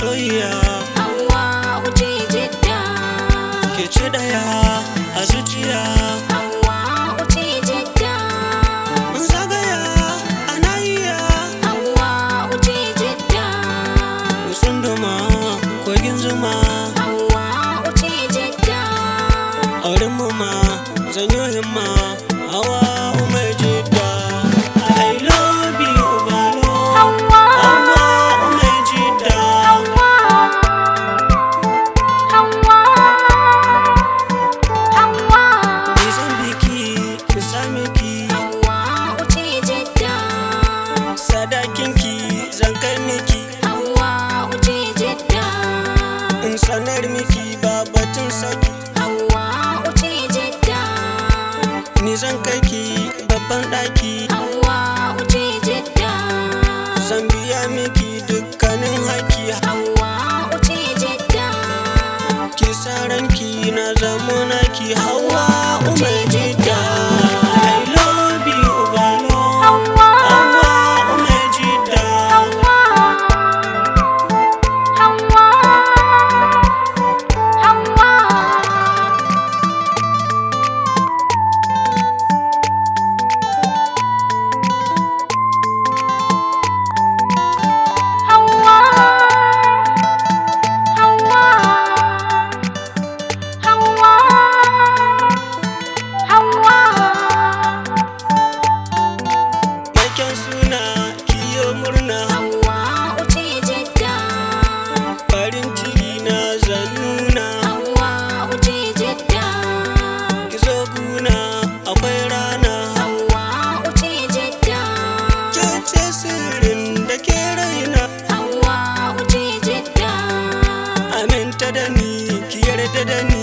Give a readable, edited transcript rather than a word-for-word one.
masoyiya. Hawa ce jidda. Ke ce daya a zuciya. Hawa ce jidda. Mun zagaya a nahiya. Hawa ce jidda. Mun tsunduma kogin zuma. Hawa ce jidda. Auren mu ma zanyo himma. Hawa maijidda. I love you balo. Hawa maijidda. Ni zan biki ki same ki. Hawa ce jidda. Sadakinki zan kai miki. Hawa ce jidda. In sanar miki ba batun saki. Hawa ce jidda. Ni zan kai ki babban ɗaki. Hawa ce jidda. Zan biya miki dukkanin haƙƙi. Hawa ce jidda. Ki sa ranki na zamo naki. Hawa maijidda. I love you balo. Hawa maijidda. Maken suna kiyo murna. Hawa ce jidda. Farin ciki na zan nuna. Hawa ce jidda. Ki zo guna akwai rana. Hawa ce jidda. Ke ce sirrin da ke raina. Hawa ce jidda. Aminta da ni ki yarda da ni.